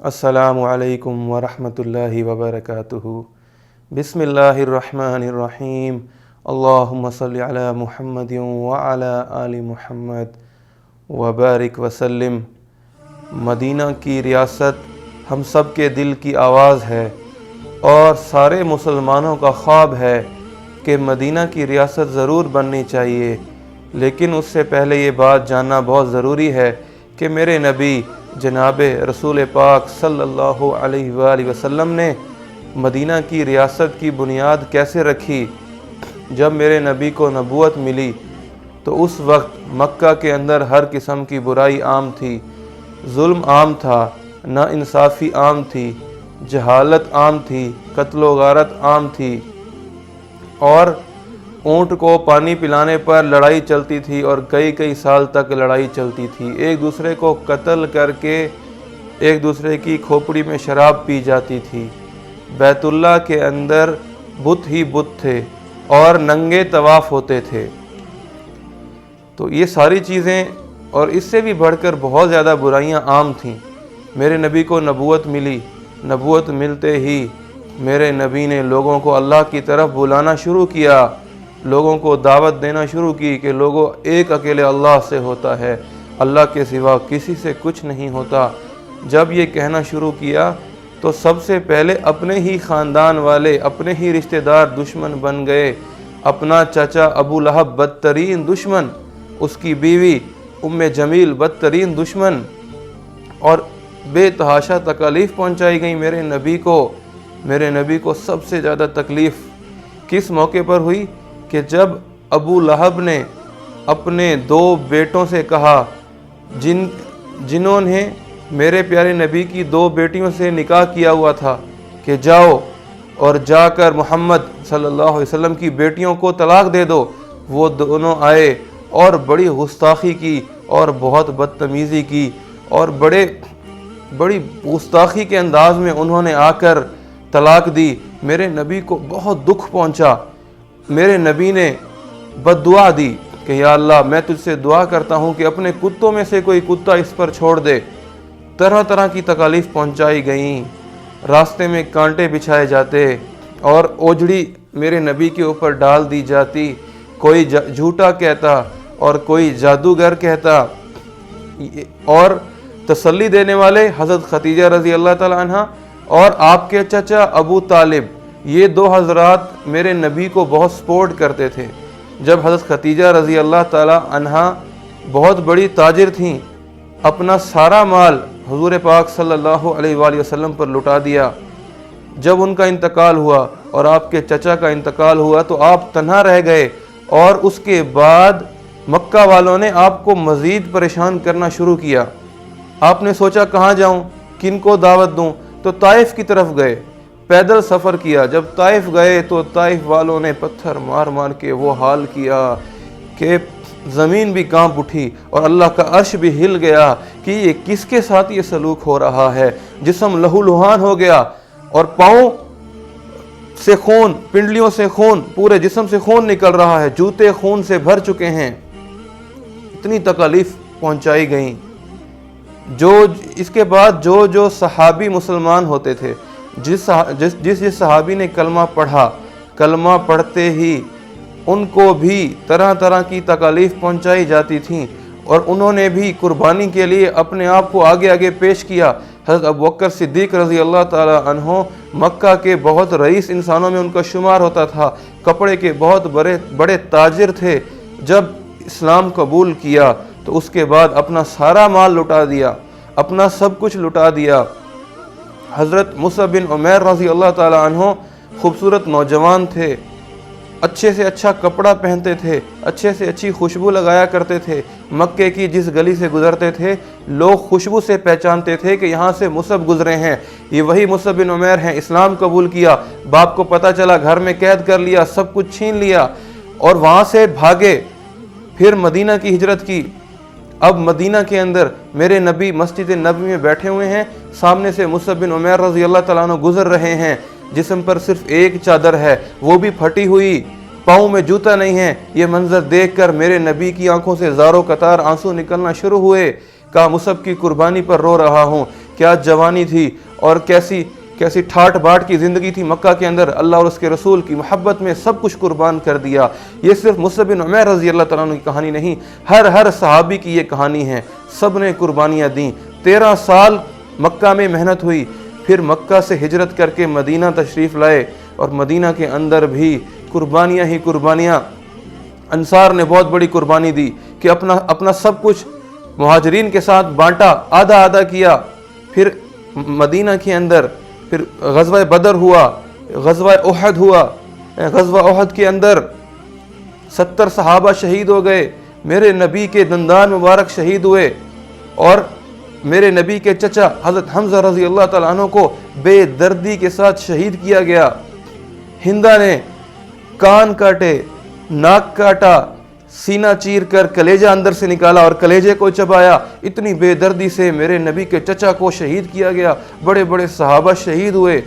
السلام علیکم ورحمۃ اللہ وبرکاتہ۔ بسم اللہ الرحمن الرحیم۔ اللہم صلی علی محمد وعلی آل محمد وبارک وسلم۔ مدینہ کی ریاست ہم سب کے دل کی آواز ہے اور سارے مسلمانوں کا خواب ہے کہ مدینہ کی ریاست ضرور بننی چاہیے، لیکن اس سے پہلے یہ بات جاننا بہت ضروری ہے کہ میرے نبی جناب رسول پاک صلی اللہ علیہ وآلہ وسلم نے مدینہ کی ریاست کی بنیاد کیسے رکھی۔ جب میرے نبی کو نبوت ملی تو اس وقت مکہ کے اندر ہر قسم کی برائی عام تھی، ظلم عام تھا، ناانصافی عام تھی، جہالت عام تھی، قتل و غارت عام تھی، اور اونٹ کو پانی پلانے پر لڑائی چلتی تھی اور کئی سال تک لڑائی چلتی تھی۔ ایک دوسرے کو قتل کر کے ایک دوسرے کی کھوپڑی میں شراب پی جاتی تھی۔ بیت اللہ کے اندر بت ہی بت تھے اور ننگے طواف ہوتے تھے۔ تو یہ ساری چیزیں اور اس سے بھی بڑھ کر بہت زیادہ برائیاں عام تھیں۔ میرے نبی کو نبوت ملی، نبوت ملتے ہی میرے نبی نے لوگوں کو اللہ کی طرف بلانا شروع کیا، لوگوں کو دعوت دینا شروع کی کہ لوگوں ایک اکیلے اللہ سے ہوتا ہے، اللہ کے سوا کسی سے کچھ نہیں ہوتا۔ جب یہ کہنا شروع کیا تو سب سے پہلے اپنے ہی خاندان والے، اپنے ہی رشتہ دار دشمن بن گئے۔ اپنا چچا ابو لہب بدترین دشمن، اس کی بیوی ام جمیل بدترین دشمن، اور بے تحاشا تکالیف پہنچائی گئی میرے نبی کو سب سے زیادہ تکلیف کس موقع پر ہوئی کہ جب ابو لہب نے اپنے 2 بیٹوں سے کہا جنہوں نے میرے پیارے نبی کی 2 بیٹیوں سے نکاح کیا ہوا تھا کہ جاؤ اور جا کر محمد صلی اللہ علیہ وسلم کی بیٹیوں کو طلاق دے دو۔ وہ دونوں آئے اور بڑی گستاخی کی اور بہت بدتمیزی کی اور بڑی گستاخی کے انداز میں انہوں نے آ کر طلاق دی۔ میرے نبی کو بہت دکھ پہنچا۔ میرے نبی نے بد دعا دی کہ یا اللہ میں تجھ سے دعا کرتا ہوں کہ اپنے کتوں میں سے کوئی کتا اس پر چھوڑ دے۔ طرح کی تکالیف پہنچائی گئیں، راستے میں کانٹے بچھائے جاتے اور اوجڑی میرے نبی کے اوپر ڈال دی جاتی، کوئی جھوٹا کہتا اور کوئی جادوگر کہتا، اور تسلی دینے والے حضرت خدیجہ رضی اللہ تعالی عنہ اور آپ کے چچا ابو طالب، یہ 2 حضرات میرے نبی کو بہت سپورٹ کرتے تھے۔ جب حضرت خدیجہ رضی اللہ تعالی عنہ بہت بڑی تاجر تھیں، اپنا سارا مال حضور پاک صلی اللہ علیہ وآلہ وسلم پر لٹا دیا۔ جب ان کا انتقال ہوا اور آپ کے چچا کا انتقال ہوا تو آپ تنہا رہ گئے، اور اس کے بعد مکہ والوں نے آپ کو مزید پریشان کرنا شروع کیا۔ آپ نے سوچا کہاں جاؤں، کن کو دعوت دوں، تو طائف کی طرف گئے، پیدل سفر کیا۔ جب طائف گئے تو طائف والوں نے پتھر مار کے وہ حال کیا کہ زمین بھی کانپ اٹھی اور اللہ کا عرش بھی ہل گیا کہ یہ کس کے ساتھ یہ سلوک ہو رہا ہے۔ جسم لہو لہان ہو گیا اور پاؤں سے خون، پنڈلیوں سے خون، پورے جسم سے خون نکل رہا ہے، جوتے خون سے بھر چکے ہیں۔ اتنی تکالیف پہنچائی گئیں۔ اس کے بعد جو صحابی مسلمان ہوتے تھے، جس صحابی نے کلمہ پڑھا، کلمہ پڑھتے ہی ان کو بھی طرح کی تکالیف پہنچائی جاتی تھیں، اور انہوں نے بھی قربانی کے لیے اپنے آپ کو آگے پیش کیا۔ حضرت ابوبکر صدیق رضی اللہ تعالی عنہ مکہ کے بہت رئیس انسانوں میں ان کا شمار ہوتا تھا، کپڑے کے بہت بڑے تاجر تھے۔ جب اسلام قبول کیا تو اس کے بعد اپنا سارا مال لٹا دیا، اپنا سب کچھ لٹا دیا۔ حضرت مصعب بن عمیر رضی اللہ تعالی عنہ خوبصورت نوجوان تھے، اچھے سے اچھا کپڑا پہنتے تھے، اچھے سے اچھی خوشبو لگایا کرتے تھے۔ مکے کی جس گلی سے گزرتے تھے لوگ خوشبو سے پہچانتے تھے کہ یہاں سے مصعب گزرے ہیں، یہ وہی مصعب بن عمیر ہیں۔ اسلام قبول کیا، باپ کو پتہ چلا، گھر میں قید کر لیا، سب کچھ چھین لیا اور وہاں سے بھاگے، پھر مدینہ کی ہجرت کی۔ اب مدینہ کے اندر میرے نبی مسجد نبوی میں بیٹھے ہوئے ہیں، سامنے سے مصعب بن عمیر رضی اللہ تعالیٰ عنہ گزر رہے ہیں، جسم پر صرف ایک چادر ہے، وہ بھی پھٹی ہوئی، پاؤں میں جوتا نہیں ہے۔ یہ منظر دیکھ کر میرے نبی کی آنکھوں سے زاروں قطار آنسو نکلنا شروع ہوئے۔ کہا مصعب کی قربانی پر رو رہا ہوں کیا جوانی تھی اور کیسی ٹھاٹ باٹ کی زندگی تھی مکہ کے اندر. اللہ اور اس کے رسول کی محبت میں سب کچھ قربان کر دیا. یہ صرف مصعب بن عمیر رضی اللہ تعالیٰ عنہ کی کہانی نہیں، ہر صحابی کی یہ کہانی ہے. سب نے قربانیاں دیں. 13 سال مکہ میں محنت ہوئی، پھر مکہ سے ہجرت کر کے مدینہ تشریف لائے، اور مدینہ کے اندر بھی قربانیاں ہی قربانیاں. انصار نے بہت بڑی قربانی دی کہ اپنا سب کچھ مہاجرین کے ساتھ بانٹا، آدھا کیا. پھر مدینہ کے اندر پھر غزوہ بدر ہوا، غزوہ احد ہوا. غزوہ احد کے اندر 70 صحابہ شہید ہو گئے. میرے نبی کے دندان مبارک شہید ہوئے، اور میرے نبی کے چچا حضرت حمزہ رضی اللہ تعالیٰ عنہ کو بے دردی کے ساتھ شہید کیا گیا. ہندا نے کان کاٹے، ناک کاٹا، سینہ چیر کر کلیجہ اندر سے نکالا اور کلیجے کو چبایا. اتنی بے دردی سے میرے نبی کے چچا کو شہید کیا گیا. بڑے بڑے صحابہ شہید ہوئے.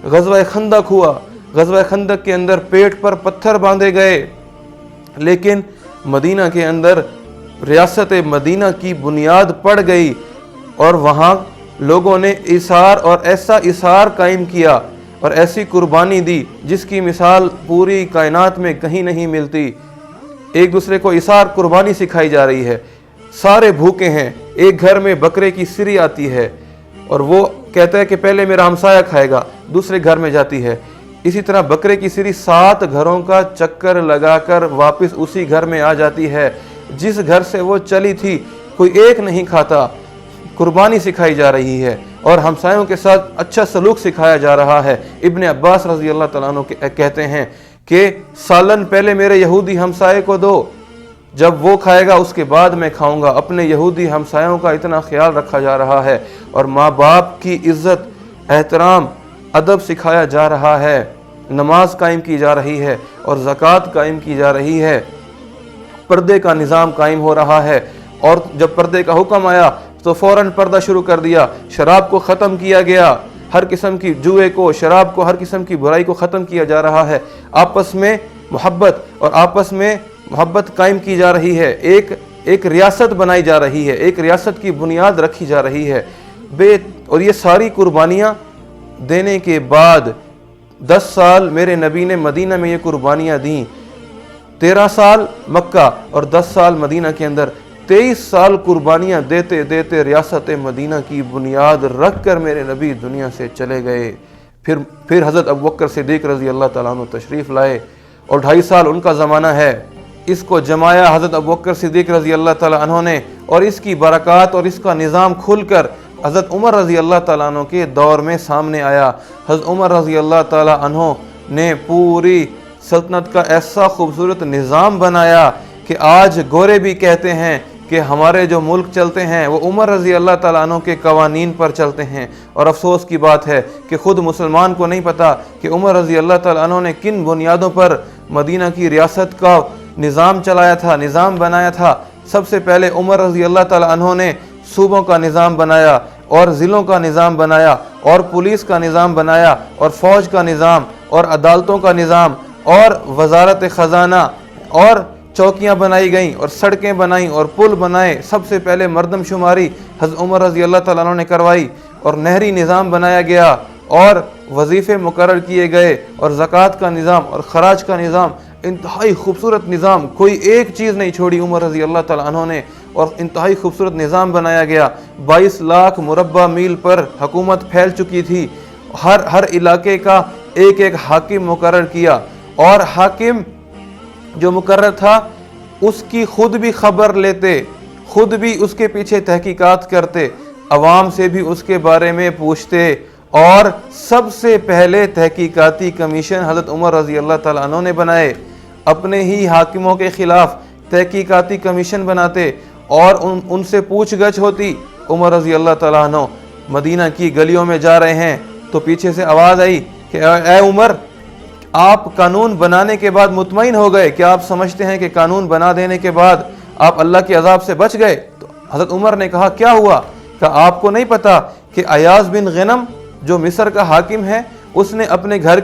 غزوہ خندق ہوا. غزوہ خندق کے اندر پیٹ پر پتھر باندھے گئے، لیکن مدینہ کے اندر ریاست مدینہ کی بنیاد پڑ گئی، اور وہاں لوگوں نے اثار اور ایسا اثار قائم کیا اور ایسی قربانی دی جس کی مثال پوری کائنات میں کہیں نہیں ملتی. ایک دوسرے کو اثار قربانی سکھائی جا رہی ہے. سارے بھوکے ہیں. ایک گھر میں بکرے کی سری آتی ہے اور وہ کہتا ہے کہ پہلے میرا ہمسایہ کھائے گا، دوسرے گھر میں جاتی ہے. اسی طرح بکرے کی سری 7 گھروں کا چکر لگا کر واپس اسی گھر میں آ جاتی ہے. جس گھر سے وہ چلی تھی کوئی ایک نہیں کھاتا. قربانی سکھائی جا رہی ہے اور ہمسایوں کے ساتھ اچھا سلوک سکھایا جا رہا ہے. ابن عباس رضی اللہ تعالیٰ عنہ کہتے ہیں کہ سالن پہلے میرے یہودی ہمسائے کو دو، جب وہ کھائے گا اس کے بعد میں کھاؤں گا. اپنے یہودی ہمسایوں کا اتنا خیال رکھا جا رہا ہے، اور ماں باپ کی عزت، احترام، ادب سکھایا جا رہا ہے. نماز قائم کی جا رہی ہے اور زکوٰۃ قائم کی جا رہی ہے. پردے کا نظام قائم ہو رہا ہے، اور جب پردے کا حکم آیا تو فوراً پردہ شروع کر دیا. شراب کو ختم کیا گیا، ہر قسم کی جوئے کو، شراب کو، ہر قسم کی برائی کو ختم کیا جا رہا ہے. آپس میں محبت قائم کی جا رہی ہے. ایک ریاست بنائی جا رہی ہے، ایک ریاست کی بنیاد رکھی جا رہی ہے. اور یہ ساری قربانیاں دینے کے بعد 10 سال میرے نبی نے مدینہ میں یہ قربانیاں دیں. 13 سال مکہ اور 10 سال مدینہ کے اندر. 23 سال قربانیاں دیتے دیتے ریاست مدینہ کی بنیاد رکھ کر میرے نبی دنیا سے چلے گئے. پھر حضرت ابوبکر صدیق رضی اللہ تعالیٰ عنہ تشریف لائے، اور 2.5 سال ان کا زمانہ ہے. اس کو جمایا حضرت ابوبکر صدیق رضی اللہ تعالیٰ عنہ نے، اور اس کی برکات اور اس کا نظام کھل کر حضرت عمر رضی اللہ تعالیٰ عنہ کے دور میں سامنے آیا. حضرت عمر رضی اللہ تعالیٰ عنہ نے پوری سلطنت کا ایسا خوبصورت نظام بنایا کہ آج گورے بھی کہتے ہیں کہ ہمارے جو ملک چلتے ہیں وہ عمر رضی اللہ تعالیٰ عنہ کے قوانین پر چلتے ہیں. اور افسوس کی بات ہے کہ خود مسلمان کو نہیں پتا کہ عمر رضی اللہ تعالیٰ عنہ نے کن بنیادوں پر مدینہ کی ریاست کا نظام چلایا تھا، نظام بنایا تھا. سب سے پہلے عمر رضی اللہ تعالیٰ عنہ نے صوبوں کا نظام بنایا، اور ضلعوں کا نظام بنایا، اور پولیس کا نظام بنایا، اور فوج کا نظام، اور عدالتوں کا نظام، اور وزارت خزانہ، اور چوکیاں بنائی گئیں، اور سڑکیں بنائیں، اور پل بنائے. سب سے پہلے مردم شماری حضرت عمر رضی اللہ تعالیٰ عنہ نے کروائی، اور نہری نظام بنایا گیا، اور وظیفے مقرر کیے گئے، اور زکوٰۃ کا نظام اور خراج کا نظام. انتہائی خوبصورت نظام، کوئی ایک چیز نہیں چھوڑی عمر رضی اللہ تعالیٰ عنہ نے، اور انتہائی خوبصورت نظام بنایا گیا. 22 لاکھ مربع میل پر حکومت پھیل چکی تھی. ہر علاقے کا ایک حاکم مقرر کیا، اور حاکم جو مقرر تھا اس کی خود بھی خبر لیتے، خود بھی اس کے پیچھے تحقیقات کرتے، عوام سے بھی اس کے بارے میں پوچھتے. اور سب سے پہلے تحقیقاتی کمیشن حضرت عمر رضی اللہ تعالیٰ عنہ نے بنائے. اپنے ہی حاکموں کے خلاف تحقیقاتی کمیشن بناتے، اور ان سے پوچھ گچھ ہوتی. عمر رضی اللہ تعالیٰ عنہ مدینہ کی گلیوں میں جا رہے ہیں تو پیچھے سے آواز آئی کہ اے عمر، آپ قانون بنانے کے بعد مطمئن ہو گئے؟ کیا آپ سمجھتے ہیں کہ قانون بنا دینے کے بعد آپ اللہ کے عذاب سے بچ گئے؟ تو حضرت عمر نے کہا کیا ہوا؟ کہ آپ کو نہیں پتا کہ ایاز بن غنم جو مصر کا حاکم ہے، اس نے اپنے گھر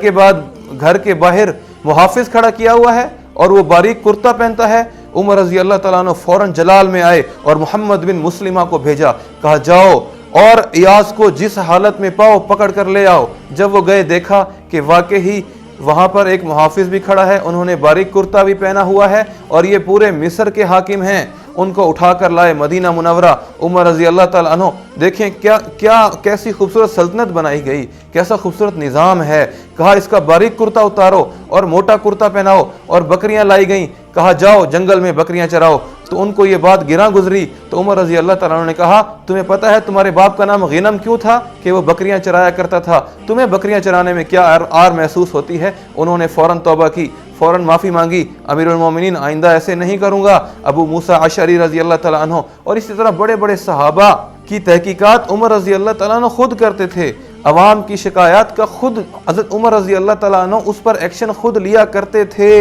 کے باہر محافظ کھڑا کیا ہوا ہے، اور وہ باریک کرتا پہنتا ہے. عمر رضی اللہ تعالیٰ عنہ فوراً جلال میں آئے اور محمد بن مسلمہ کو بھیجا. کہا جاؤ اور इयाज को जिस हालत में पाओ पकड़ कर ले आओ। जब वो गए देखा कि वाकई ही वहां पर एक मुहाफिज भी खड़ा है, उन्होंने बारीक कुर्ता भी पहना हुआ है और ये पूरे मिस्र के हाकिम हैं। उनको उठाकर लाए मदीना मुनव्वरा। उमर रजी अल्लाह ताला अन्हु, देखें क्या कैसी खूबसूरत सल्तनत बनाई गई, कैसा खूबसूरत निज़ाम है। कहा इसका बारीक कुर्ता उतारो और मोटा कुर्ता पहनाओ, और बकरियां लाई गईं, कहा जाओ जंगल में बकरियां चराओ। तो उनको ये बात गिरा गुजरी तो उमर रजी अल्लाह ताला अन्हु ने कहा, तुम्हें पता है तुम्हारे बाप का नाम गिनम क्यों था? कि वो बकरियां चराया करता था। तुम्हें बकरियां चराने में क्या आर महसूस होती है? उन्होंने फौरन तौबा की, फौरन माफ़ी मांगी, अमीरुल मोमिनीन आइंदा ऐसे नहीं करूँगा। अबू मूसा अशअरी रजी अल्लाह ताला अन्हु और इसी तरह बड़े बड़े सहाबा की तहकीकात उमर रजी अल्लाह ताला अन्हु खुद करते थे। अवाम की शिकायत का खुद हज़रत उमर रजी अल्लाह ताला अन्हु उस पर एक्शन खुद लिया करते थे।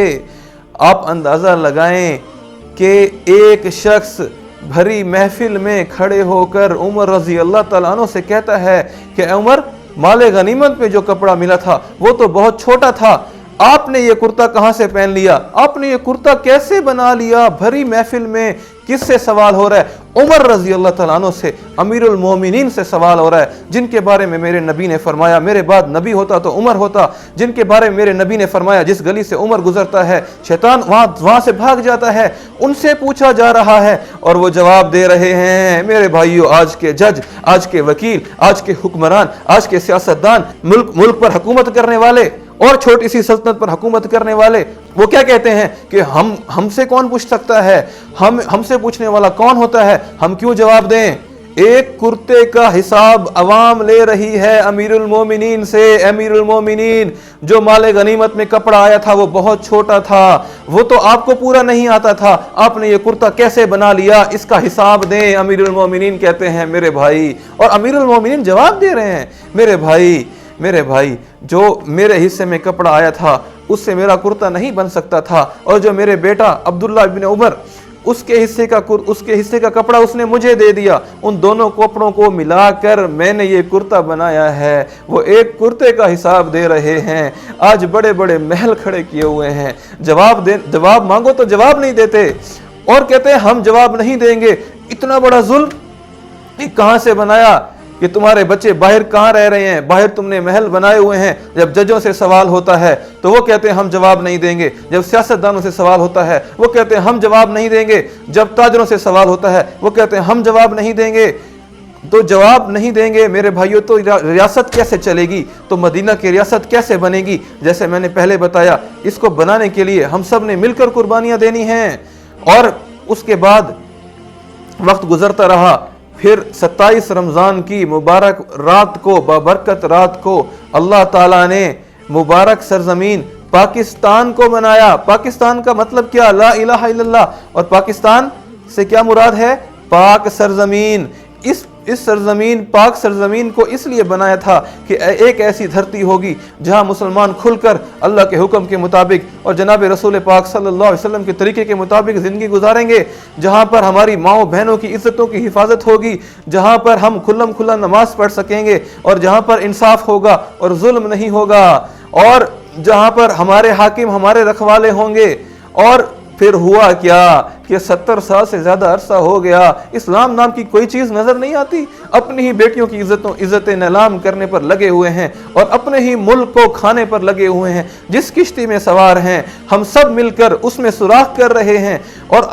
आप अंदाज़ा लगाएं कि एक शख्स भरी महफिल में खड़े होकर उमर रजी अल्लाह ताला अन्हु से कहता है कि उमर, माले गनीमत में जो कपड़ा मिला था वो तो बहुत छोटा था, आपने ये कुर्ता कहाँ से पहन लिया? आपने ये कुर्ता कैसे बना लिया? भरी महफिल में किससे सवाल हो रहा है? उमर रजी अल्लाह ताला अन्हु से, अमीरुल मोमिनीन से सवाल हो रहा है, जिनके बारे में मेरे नबी ने फरमाया मेरे बाद नबी होता तो उमर होता, जिनके बारे में मेरे नबी ने फरमाया जिस गली से उमर गुजरता है शैतान वहां से भाग जाता है। उनसे पूछा जा रहा है और वो जवाब दे रहे हैं। मेरे भाइयों, आज के जज, आज के वकील, आज के हुक्मरान, आज के सियासतदान, मुल्क पर हुकूमत करने वाले और छोटी सी सल्तनत पर हुकूमत करने वाले, वो क्या कहते हैं कि हमसे कौन पूछ सकता है? हमसे पूछने वाला कौन होता है? हम क्यों जवाब दें? एक कुर्ते का हिसाब अवाम ले रही है अमीरुल मोमिनीन से। अमीरुल मोमिनीन, जो माले गनीमत में कपड़ा आया था वो बहुत छोटा था, वो तो आपको पूरा नहीं आता था, आपने ये कुर्ता कैसे बना लिया? इसका हिसाब दें, अमीरुल मोमिनीन कहते हैं मेरे भाई। और अमीरुल मोमिनीन जवाब दे रहे हैं, मेरे भाई जो मेरे हिस्से में कपड़ा आया था उससे मेरा कुर्ता नहीं बन सकता था, और जो मेरे बेटा अब्दुल्ला इब्न उमर उसके हिस्से का कपड़ा उसने मुझे दे दिया, उन दोनों कपड़ों को मिलाकर मैंने ये कुर्ता बनाया है। वो एक कुर्ते का हिसाब दे रहे हैं। आज बड़े बड़े महल खड़े किए हुए हैं, जवाब मांगो तो जवाब नहीं देते और कहते हैं हम जवाब नहीं देंगे। इतना बड़ा जुल्म कहां से बनाया कि तुम्हारे बच्चे बाहर कहाँ रह रहे हैं? बाहर तुमने महल बनाए हुए हैं। जब जजों से सवाल होता है तो वो कहते हैं हम जवाब नहीं देंगे। जब सियासतदानों से सवाल होता है वो कहते हैं हम जवाब नहीं देंगे। जब ताजरों से सवाल होता है वो कहते हैं हम जवाब नहीं देंगे। तो जवाब नहीं देंगे मेरे भाइयों तो रियासत कैसे चलेगी? तो मदीना की रियासत कैसे बनेगी? जैसे मैंने पहले बताया, इसको बनाने के लिए हम सब ने मिलकर कुर्बानियां देनी हैं। और उसके बाद वक्त गुजरता रहा, फिर 27 रमज़ान की मुबारक रात को, बाबरकत रात को अल्लाह ताला ने मुबारक सरजमीन पाकिस्तान को बनाया। पाकिस्तान का मतलब क्या? ला इलाहा इल्लल्लाह। और पाकिस्तान से क्या मुराद है? पाक सरजमीन। इस सरजमीन, पाक सरजमीन को इसलिए बनाया था कि एक ऐसी धरती होगी जहां मुसलमान खुलकर अल्लाह के हुक्म के मुताबिक और जनाब रसूल पाक सल्लल्लाहु अलैहि वसल्लम के तरीके के मुताबिक ज़िंदगी गुजारेंगे, जहां पर हमारी माओ बहनों की इज्जतों की हिफाजत होगी, जहां पर हम खुल्ला नमाज पढ़ सकेंगे और जहां पर इंसाफ होगा और जुल्म नहीं होगा, और जहां पर हमारे हाकिम हमारे रखवाले होंगे। और फिर हुआ क्या कि 70 साल से ज्यादा अरसा हो गया, इस्लाम नाम की कोई चीज नजर नहीं आती। अपनी ही बेटियों की इज्जतें नीलाम करने पर लगे हुए हैं और अपने ही मुल्क को खाने पर लगे हुए हैं। जिस किश्ती में सवार हैं हम सब मिलकर उसमें सुराख कर रहे हैं और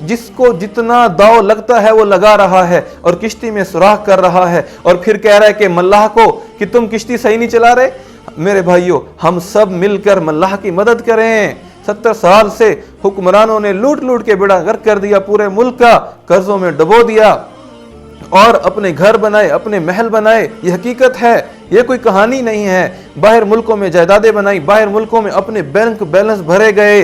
जिसको जितना दाव लगता है वो लगा रहा है और किश्ती में सुराख कर रहा है, और फिर कह रहा है कि मल्लाह को कि तुम किश्ती सही नहीं चला रहे। मेरे भाइयों, हम सब मिलकर मल्लाह की मदद करें। 70 साल से हुक्मरानों ने लूट के बेड़ा गर्क कर दिया, पूरे मुल्क का कर्जों में डुबो दिया और अपने घर बनाए, अपने महल बनाए। ये हकीकत है, ये कोई कहानी नहीं है। बाहर मुल्कों में जायदादें बनाई, बाहर मुल्कों में अपने बैंक बैलेंस भरे गए,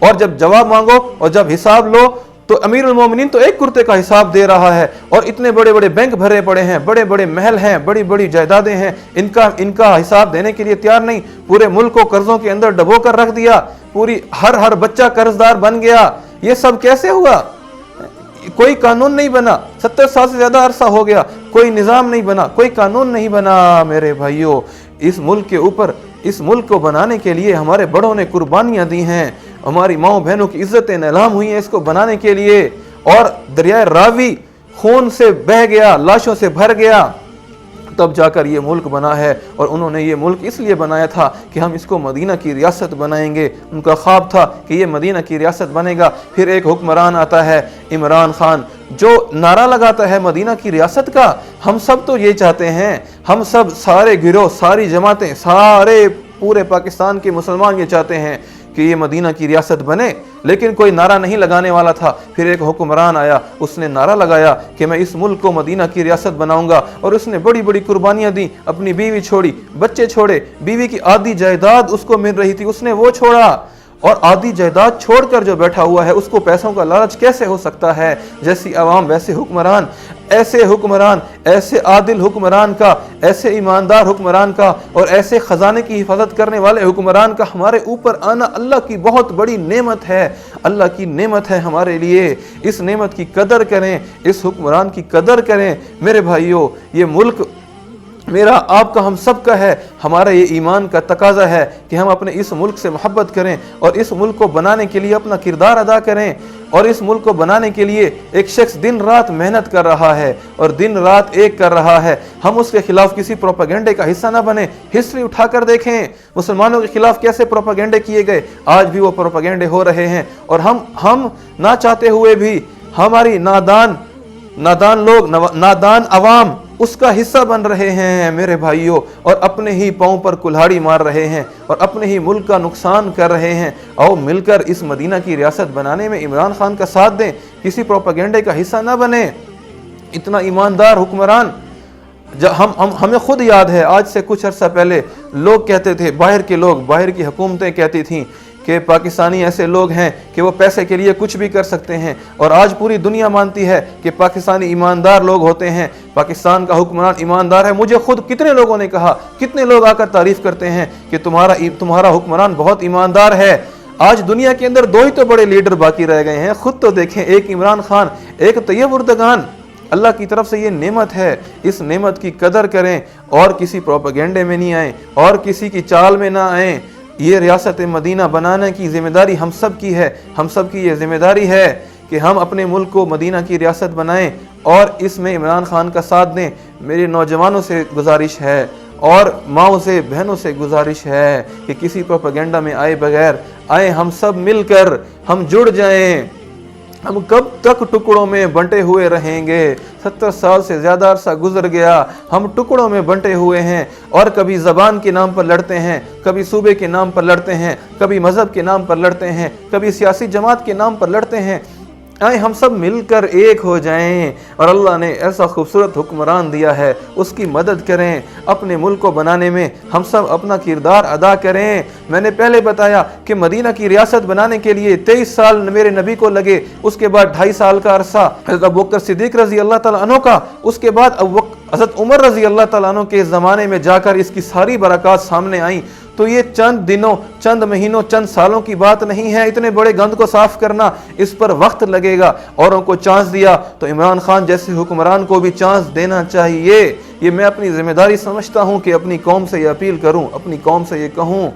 और जब जवाब मांगो और जब हिसाब लो तो अमीरुल मोमिनीन तो एक कुर्ते का हिसाब दे रहा है और इतने बड़े बड़े बैंक भरे पड़े हैं, बड़े बड़े महल हैं, बड़ी बड़ी जायदादें हैं, इनका हिसाब देने के लिए तैयार नहीं। पूरे मुल्क को कर्जों के अंदर डबो कर रख दिया, पूरी हर बच्चा कर्जदार बन गया। ये सब कैसे हुआ? कोई कानून नहीं बना, 70 साल से ज्यादा अरसा हो गया, कोई निजाम नहीं बना, कोई कानून नहीं बना। मेरे भाइयों, इस मुल्क के ऊपर, इस मुल्क को बनाने के लिए हमारे बड़ों ने कुर्बानियां दी हैं, हमारी माओ बहनों की इज्जतें नीलाम हुई हैं इसको बनाने के लिए। और दरिया रावी खून से बह गया, लाशों से भर गया, तब जाकर ये मुल्क बना है। और उन्होंने ये मुल्क इसलिए बनाया था कि हम इसको मदीना की रियासत बनाएंगे। उनका ख्वाब था कि ये मदीना की रियासत बनेगा। फिर एक हुक्मरान आता है इमरान खान, जो नारा लगाता है मदीना की रियासत का। हम सब तो ये चाहते हैं, हम सब सारे गिरोह, सारी जमातें, सारे पूरे पाकिस्तान के मुसलमान ये चाहते हैं कि ये मदीना की रियासत बने, लेकिन कोई नारा नहीं लगाने वाला था। फिर एक हुक्मरान आया, उसने नारा लगाया कि मैं इस मुल्क को मदीना की रियासत बनाऊंगा। और उसने बड़ी बड़ी कुर्बानियां दी, अपनी बीवी छोड़ी, बच्चे छोड़े, बीवी की आधी जायदाद उसको मिल रही थी, उसने वो छोड़ा। और आधी जायदाद छोड़कर जो बैठा हुआ है, उसको पैसों का लालच कैसे हो सकता है? जैसी आवाम वैसे हुक्मरान। ऐसे हुक्मरान, ऐसे आदिल हुक्मरान का, ऐसे ईमानदार हुक्मरान का और ऐसे खजाने की हिफाजत करने वाले हुक्मरान का हमारे ऊपर आना अल्लाह की बहुत बड़ी नेमत है। अल्लाह की नेमत है हमारे लिए। इस नेमत की कदर करें, इस हुक्मरान की कदर करें। मेरे भाइयों, ये मुल्क मेरा, आपका, हम सब का है। हमारा ये ईमान का तकाजा है कि हम अपने इस मुल्क से मोहब्बत करें और इस मुल्क को बनाने के लिए अपना किरदार अदा करें। और इस मुल्क को बनाने के लिए एक शख्स दिन रात मेहनत कर रहा है और दिन रात एक कर रहा है। हम उसके खिलाफ किसी प्रोपेगेंडे का हिस्सा ना बने। हिस्ट्री उठाकर देखें, मुसलमानों के खिलाफ कैसे प्रोपेगेंडे किए गए, आज भी वो प्रोपेगेंडे हो रहे हैं। और हम ना चाहते हुए भी हमारी नादान लोग, नादान अवाम उसका हिस्सा बन रहे हैं मेरे भाइयों, और अपने ही पांव पर कुल्हाड़ी मार रहे हैं और अपने ही मुल्क का नुकसान कर रहे हैं। आओ मिलकर इस मदीना की रियासत बनाने में इमरान खान का साथ दें, किसी प्रोपेगेंडे का हिस्सा ना बने। इतना ईमानदार हुक्मरान, हमें खुद याद है, आज से कुछ अर्सा पहले लोग कहते थे, बाहर के लोग, बाहर की हुकूमतें कहती थीं कि पाकिस्तानी ऐसे लोग हैं कि वो पैसे के लिए कुछ भी कर सकते हैं। और आज पूरी दुनिया मानती है कि पाकिस्तानी ईमानदार लोग होते हैं, पाकिस्तान का हुक्मरान ईमानदार है। मुझे खुद कितने लोगों ने कहा, कितने लोग आकर तारीफ करते हैं कि तुम्हारा हुक्मरान बहुत ईमानदार है। आज दुनिया के अंदर दो ही तो बड़े लीडर बाकी रह गए हैं, खुद तो देखें, एक इमरान खान, एक तैयब उर्दगान। अल्लाह की तरफ से ये नेमत है, इस नेमत की कदर करें और किसी प्रोपेगेंडे में नहीं आए और किसी की चाल में ना आए। ये रियासत मदीना बनाने की जिम्मेदारी हम सब की है। हम सब की ये जिम्मेदारी है कि हम अपने मुल्क को मदीना की रियासत बनाएं और इसमें इमरान खान का साथ दें। मेरे नौजवानों से गुजारिश है और माओं से, बहनों से गुजारिश है कि किसी प्रोपेगेंडा में आए बगैर आए, हम सब मिलकर हम जुड़ जाएं। हम कब तक टुकड़ों में बंटे हुए रहेंगे? 70 साल से ज़्यादा अरसा गुजर गया, हम टुकड़ों में बंटे हुए हैं और कभी ज़बान के नाम पर लड़ते हैं, कभी सूबे के नाम पर लड़ते हैं, कभी मज़हब के नाम पर लड़ते हैं, कभी सियासी जमात के नाम पर लड़ते हैं। आए हम सब मिलकर एक हो जाएं और अल्लाह ने ऐसा खूबसूरत हुक्मरान दिया है, उसकी मदद करें। अपने मुल्क को बनाने में हम सब अपना किरदार अदा करें। मैंने पहले बताया कि मदीना की रियासत बनाने के लिए 23 साल मेरे नबी को लगे, उसके बाद 2.5 साल का अरसा हज़रत अबू बकर सिद्दीक रज़ी अल्लाह तआला अन्हु का, उसके बाद हज़रत उमर रज़ी अल्लाह तआला अन्हु के ज़माने में जाकर इसकी सारी बरक़ात सामने आई। तो ये चंद दिनों, चंद महीनों, चंद सालों की बात नहीं है। इतने बड़े गंद को साफ करना, इस पर वक्त लगेगा। औरों को चांस दिया तो इमरान खान जैसे हुक्मरान को भी चांस देना चाहिए। ये मैं अपनी जिम्मेदारी समझता हूँ कि अपनी कौम से ये अपील करूँ, अपनी कौम से ये कहूँ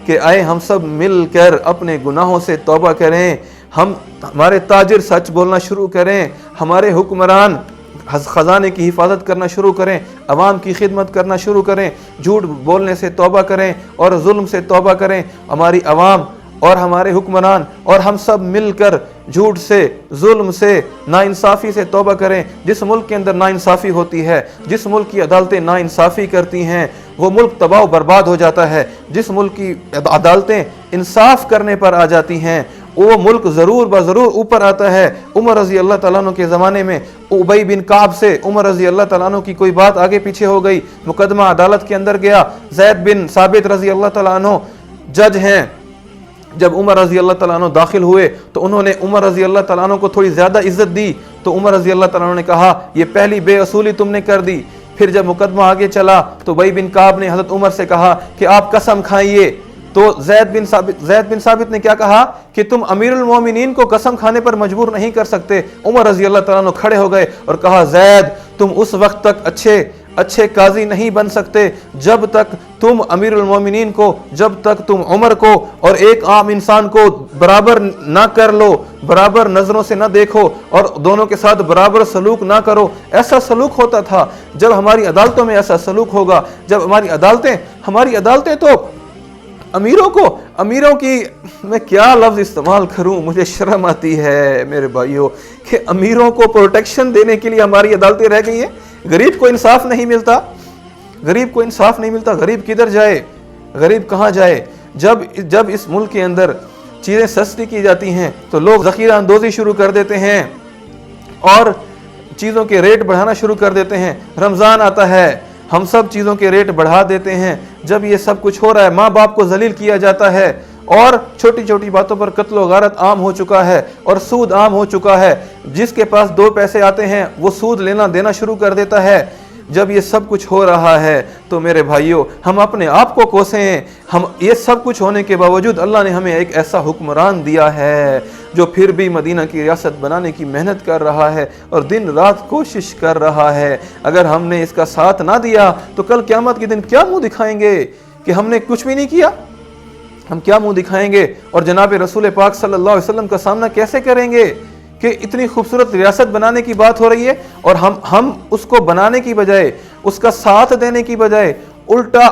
कि आए हम सब मिलकर अपने गुनाहों से तौबा करें। हमारे ताजिर सच बोलना शुरू करें, हमारे हुक्मरान खजाने की हिफाजत करना शुरू करें, अवाम की खिदमत करना शुरू करें, झूठ बोलने से तौबा करें और जुल्म से तौबा करें। हमारी अवाम और हमारे हुक्मरान और हम सब मिलकर झूठ से, जुल्म से, नाइंसाफ़ी से तौबा करें। जिस मुल्क के अंदर नाइंसाफ़ी होती है, जिस मुल्क की अदालतें नाइंसाफ़ी करती हैं, वो मुल्क तबाह बर्बाद हो जाता है। जिस मुल्क की अदालतें इंसाफ करने पर आ जाती हैं, वो मुल्क ज़रूर ब-ज़रूर ऊपर आता है। उमर रज़ी अल्लाह तआला अन्हु के ज़माने में उबई बिन काब से उमर रज़ी अल्लाह तआला अन्हु की कोई बात आगे पीछे हो गई, मुकदमा अदालत के अंदर गया। ज़ैद बिन साबित रज़ी अल्लाह तआला अन्हु जज हैं। जब उमर रज़ी अल्लाह तआला अन्हु दाखिल हुए तो उन्होंने उमर रज़ी अल्लाह तआला अन्हु को थोड़ी ज़्यादा इज्जत दी। तो उमर रज़ी अल्लाह तआला अन्हु ने कहा, ये पहली बेअसूली तुमने कर दी। फिर जब मुकदमा आगे चला तो उबई बिन काब ने हज़रत उमर से कहा कि आप कसम खाइए। तो ज़ैद बिन साबित ने क्या कहा कि तुम अमीरुल मोमिनीन को कसम खाने पर मजबूर नहीं कर सकते। उमर रज़ी अल्लाह तआला अन्हु खड़े हो गए और कहा, ज़ैद तुम उस वक्त तक अच्छे काजी नहीं बन सकते जब तक तुम अमीरुल मोमिनीन को, जब तक तुम उमर को और एक आम इंसान को बराबर ना कर लो, बराबर नजरों से ना देखो और दोनों के साथ बराबर सलूक ना करो। ऐसा सलूक होता था। जब हमारी अदालतों में ऐसा सलूक होगा, जब हमारी अदालतें तो अमीरों की, मैं क्या लफ्ज़ इस्तेमाल करूं, मुझे शर्म आती है मेरे भाइयों, कि अमीरों को प्रोटेक्शन देने के लिए हमारी अदालतें रह गई हैं। गरीब को इंसाफ नहीं मिलता, गरीब किधर जाए, गरीब कहाँ जाए? जब इस मुल्क के अंदर चीज़ें सस्ती की जाती हैं तो लोग ज़ख़ीरा अंदोज़ी शुरू कर देते हैं और चीज़ों के रेट बढ़ाना शुरू कर देते हैं। रमज़ान आता है, हम सब चीज़ों के रेट बढ़ा देते हैं। जब ये सब कुछ हो रहा है, माँ बाप को जलील किया जाता है और छोटी छोटी बातों पर कत्ल व गारत आम हो चुका है और सूद आम हो चुका है। जिसके पास 2 पैसे आते हैं वो सूद लेना देना शुरू कर देता है। जब ये सब कुछ हो रहा है तो मेरे भाइयों, हम अपने आप को कोसें। हम ये सब कुछ होने के बावजूद अल्लाह ने हमें एक ऐसा हुक्मरान दिया है जो फिर भी मदीना की रियासत बनाने की मेहनत कर रहा है और दिन रात कोशिश कर रहा है। अगर हमने इसका साथ ना दिया तो कल क़यामत के दिन क्या मुंह दिखाएंगे कि हमने कुछ भी नहीं किया? हम क्या मुंह दिखाएंगे और जनाब रसूल पाक सल्लल्लाहु अलैहि वसल्लम का सामना कैसे करेंगे कि इतनी खूबसूरत रियासत बनाने की बात हो रही है और हम उसको बनाने की बजाय, उसका साथ देने की बजाय उल्टा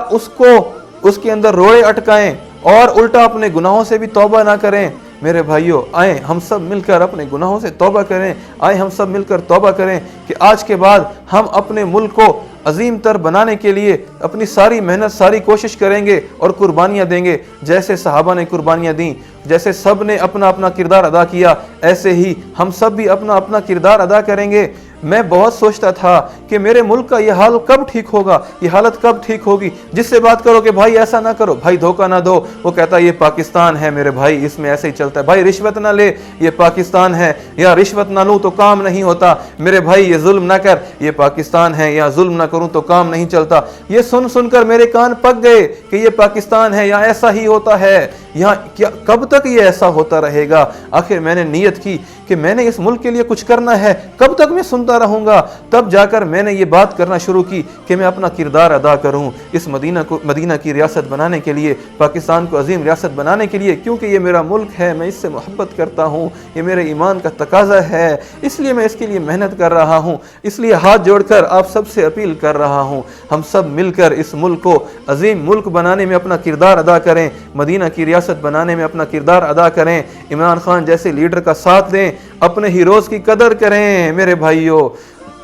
उसके अंदर रोड़े अटकाएं और उल्टा अपने गुनाहों से भी तौबा ना करें। मेरे भाइयों, आए हम सब मिलकर अपने गुनाहों से तौबा करें। आए हम सब मिलकर तौबा करें कि आज के बाद हम अपने मुल्क को अजीम तर बनाने के लिए अपनी सारी मेहनत, सारी कोशिश करेंगे और कुर्बानियाँ देंगे। जैसे सहाबा ने कुर्बानियाँ दी, जैसे सब ने अपना अपना किरदार अदा किया, ऐसे ही हम सब भी अपना अपना किरदार अदा करेंगे। मैं बहुत सोचता था कि मेरे मुल्क का ये हाल कब ठीक होगा, ये हालत कब ठीक होगी। जिससे बात करो कि भाई ऐसा ना करो, भाई धोखा ना दो, वो कहता है ये पाकिस्तान है मेरे भाई, इसमें ऐसे ही चलता है। भाई रिश्वत ना ले, ये पाकिस्तान है, या रिश्वत ना लूँ तो काम नहीं होता। मेरे भाई ये जुल्म ना कर, ये पाकिस्तान है, या जुल्म ना करूँ तो काम नहीं चलता। ये सुन सुनकर मेरे कान पक गए कि ये पाकिस्तान है, या ऐसा ही होता है, यहाँ क्या कब तक ये ऐसा होता रहेगा। आखिर मैंने नीयत की कि मैंने इस मुल्क के लिए कुछ करना है, कब तक मैं सुनता रहूँगा। तब जाकर मैंने ये बात करना शुरू की कि मैं अपना किरदार अदा करूँ इस मदीना की रियासत बनाने के लिए, पाकिस्तान को अजीम रियासत बनाने के लिए, क्योंकि ये मेरा मुल्क है, मैं इससे मोहब्बत करता हूँ, ये मेरे ईमान का तकाजा है, इसलिए मैं इसके लिए मेहनत कर रहा हूँ। इसलिए हाथ जोड़कर आप सबसे अपील कर रहा हूँ, हम सब मिलकर इस मुल्क को अजीम मुल्क बनाने में अपना किरदार अदा करें, मदीना की रियासत बनाने में अपना किरदार अदा करें, इमरान खान जैसे लीडर का साथ दें, अपने हीरोज़ की कदर करें। मेरे भाइयों,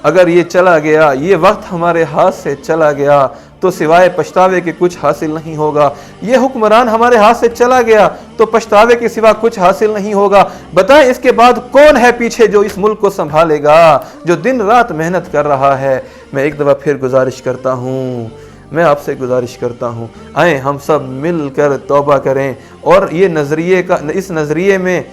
अगर ये चला गया, ये वक्त हमारे हाथ से चला गया तो सिवाय पछतावे के कुछ हासिल नहीं होगा। ये हुक्मरान हमारे हाथ से चला गया तो पछतावे के सिवा कुछ हासिल नहीं होगा। बताएं इसके बाद कौन है पीछे जो इस मुल्क को संभालेगा, जो दिन रात मेहनत कर रहा है। मैं एक दफ़ा फिर गुजारिश करता हूँ, मैं आपसे गुजारिश करता हूँ, आए हम सब मिलकर तौबा करें और इस नज़रिए में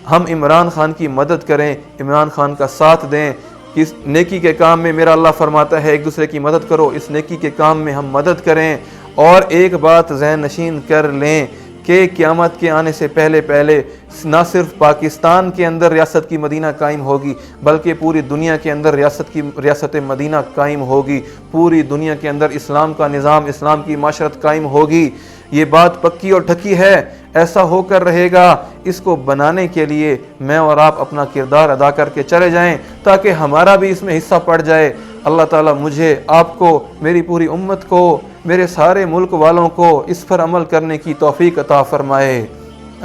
हम इमरान खान की मदद करें, इमरान खान का साथ दें। इस नेकी के काम में मेरा अल्लाह फरमाता है एक दूसरे की मदद करो, इस नेकी के काम में हम मदद करें। और एक बात ज़हन नशीन कर लें कि क़यामत के आने से पहले ना सिर्फ पाकिस्तान के अंदर रियासत की मदीना कायम होगी, बल्कि पूरी दुनिया के अंदर रियासत मदीना कायम होगी। पूरी दुनिया के अंदर इस्लाम का निज़ाम, इस्लाम की माशरत कायम होगी। ये बात पक्की और ढकी है, ऐसा होकर रहेगा। इसको बनाने के लिए मैं और आप अपना किरदार अदा करके चले जाएं ताकि हमारा भी इसमें हिस्सा पड़ जाए। अल्लाह ताला मुझे, आपको, मेरी पूरी उम्मत को, मेरे सारे मुल्क वालों को इस पर अमल करने की तौफीक अता फरमाए।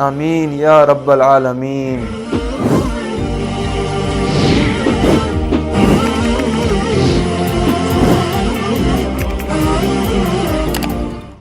आमीन या रब्बल आलमीन।